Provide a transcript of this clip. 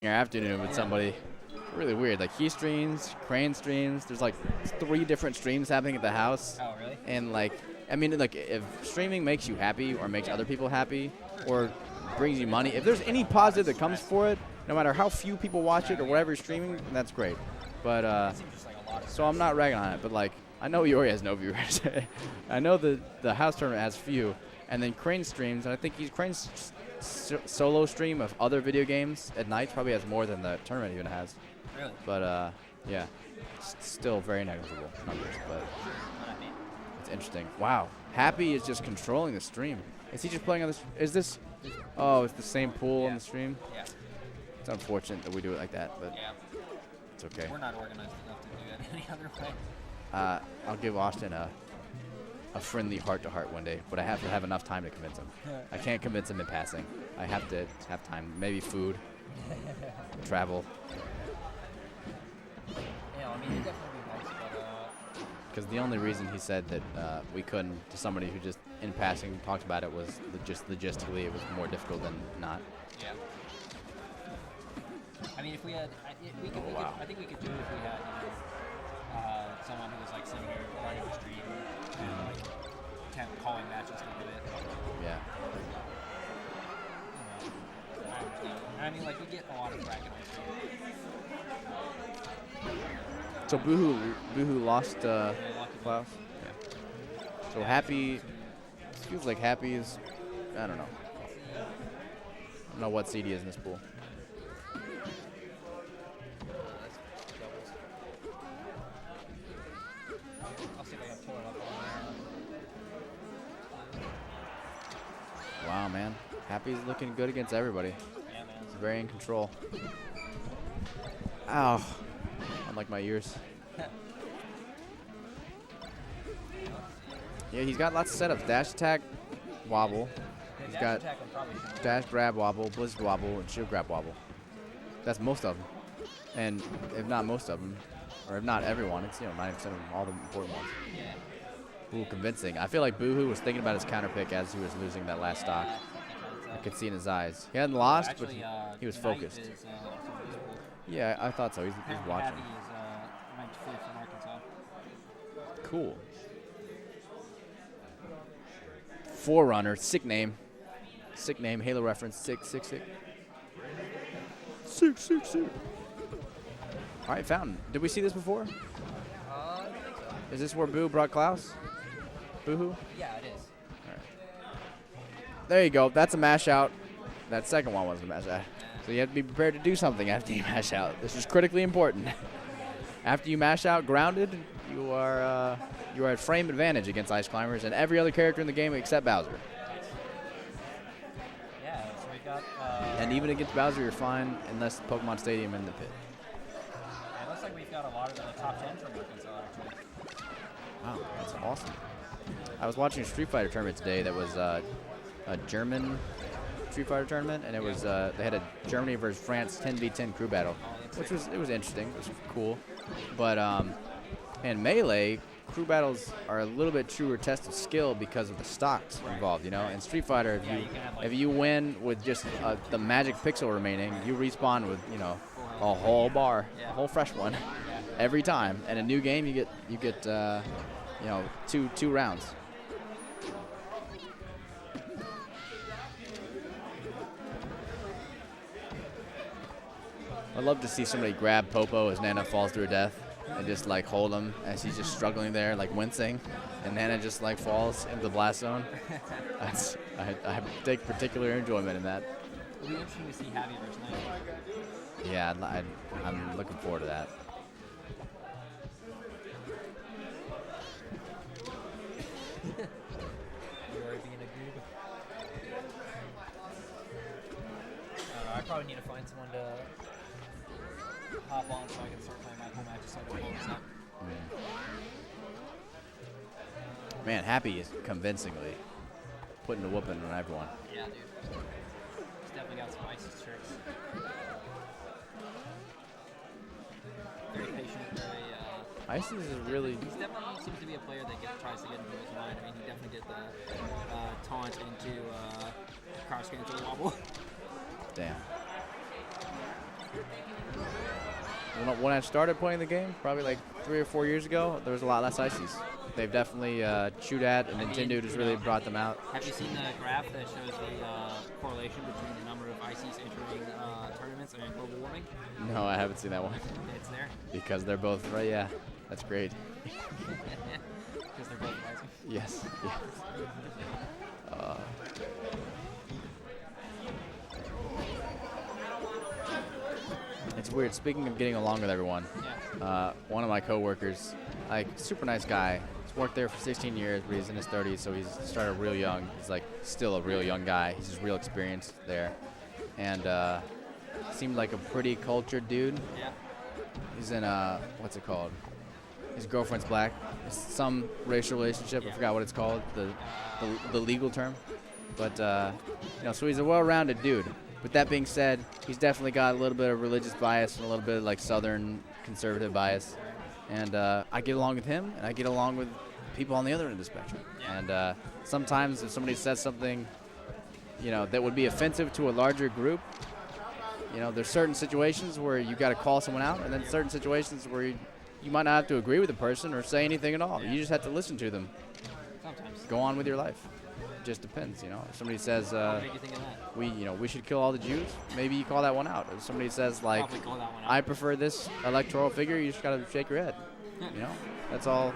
Your afternoon with somebody. Really weird. Like he streams, Crane streams. There's like 3 different streams happening at the house. Oh, really? And like, I mean, like if streaming makes you happy or makes other people happy or brings you money, if there's any positive that comes for it, no matter how few people watch it or whatever you're streaming, that's great. But so I'm not ragging on it. But like, I know Iori has no viewers. I know the house tournament has few, and then Crane streams, and I think Crane's solo stream of other video games at night probably has more than the tournament even has. Really? But yeah, still very negligible numbers, but it's interesting. Wow, Happy is just controlling the stream. Is he just playing on this? Is this? Oh, it's the same pool on the stream. Yeah. It's unfortunate that we do it like that, but it's okay. We're not organized enough to do it any other way. I'll give Austin a friendly heart-to-heart one day, but I have to have enough time to convince him. I can't convince him in passing. I have to have time. Maybe food, travel. Yeah, I mean, it definitely be nice, but Because the only reason he said that we couldn't, to somebody who just in passing talked about it, was just logistically it was more difficult than not. yeah. I mean, if we had, I think we could do it if we had, someone who was like sitting here running the stream and like calling matches to do it. Yeah. I understand. I mean, like we get a lot of bracket on stream. So BooWho lost Klaus. Yeah. So Happy feels like Happy is, I don't know. I don't know what seed he is in this pool. I'll see if I can pull it up on Wow, man. Happy's looking good against everybody. Yeah, man. He's very in control. Ow. Unlike my ears. Yeah, he's got lots of setups. Dash attack, wobble. He's got dash grab wobble, blizzard wobble, and shield grab wobble. That's most of them. And if not most of them, or if not everyone, it's 90% of them, all the important ones. Ooh, convincing. I feel like BooWho was thinking about his counter pick as he was losing that last stock. I could see in his eyes. He hadn't lost, but he was focused. Yeah, I thought so. He's watching. Cool. Forerunner, sick name. Sick name, Halo reference, sick. Sick. All right, Fountain. Did we see this before? I don't think so. Is this where Boo brought Klaus? BooWho? Yeah, it is. All right. There you go. That's a mash out. That second one was a mash out. So you have to be prepared to do something after you mash out. This is critically important. After you mash out grounded, you are at frame advantage against Ice Climbers and every other character in the game except Bowser. Yeah, so we got. And even against Bowser, you're fine unless Pokemon Stadium in the pit. Yeah, it looks like we've got a lot of the top 10 from Arkansas, actually. Wow, that's awesome. I was watching a Street Fighter tournament today that was a German Street Fighter tournament, and it was they had a Germany versus France 10v10 crew battle, which was interesting. It was cool, but in Melee, crew battles are a little bit truer test of skill because of the stocks involved. You know, in Street Fighter, if you win with just the magic pixel remaining, you respawn with a whole bar, a whole fresh one, every time. And a new game, you get two rounds. I'd love to see somebody grab Popo as Nana falls to her death and just like hold him as he's just struggling there, like wincing, and Nana just like falls into the blast zone. I take particular enjoyment in that. It'll be interesting to see Javi versus Knight. Yeah, I'm looking forward to that. Iori being a goob. I probably need to find someone to hop on so I can start playing my home matches so I don't blow this up. Man, Happy is convincingly putting the whooping on everyone. Yeah, dude. He's definitely got some ISIS tricks. Very patient, very. Isis is really. He definitely seems to be a player that tries to get into his mind. I mean, he definitely did the taunt into cross into the wobble. Damn. when I started playing the game, probably like 3 or 4 years ago, there was a lot less ices. They've definitely chewed at, and Nintendo just really brought them out. Have you seen the graph that shows the correlation between the number of ices entering tournaments and global warming? No, I haven't seen that one. It's there. Because they're both right. Yeah, that's great. Because they're both rising. Yes. Yes. It's weird. Speaking of getting along with everyone, one of my coworkers, like super nice guy. He's worked there for 16 years, but he's in his 30s, so he's started real young. He's like still a real young guy. He's just real experienced there, and seemed like a pretty cultured dude. Yeah. He's in what's it called? His girlfriend's black. It's some racial relationship. I forgot what it's called, the legal term. But so he's a well-rounded dude. With that being said, he's definitely got a little bit of religious bias and a little bit of like Southern conservative bias. And I get along with him, and I get along with people on the other end of the spectrum. Yeah. And sometimes if somebody says something, that would be offensive to a larger group, there's certain situations where you got to call someone out, and then certain situations where you might not have to agree with the person or say anything at all. Yeah. You just have to listen to them. Sometimes. Go on with your life. It just depends, If somebody says, What made you think of that? we should kill all the Jews, maybe you call that one out. If somebody says, like, Probably call that one out. I prefer this electoral figure, you just got to shake your head. That's all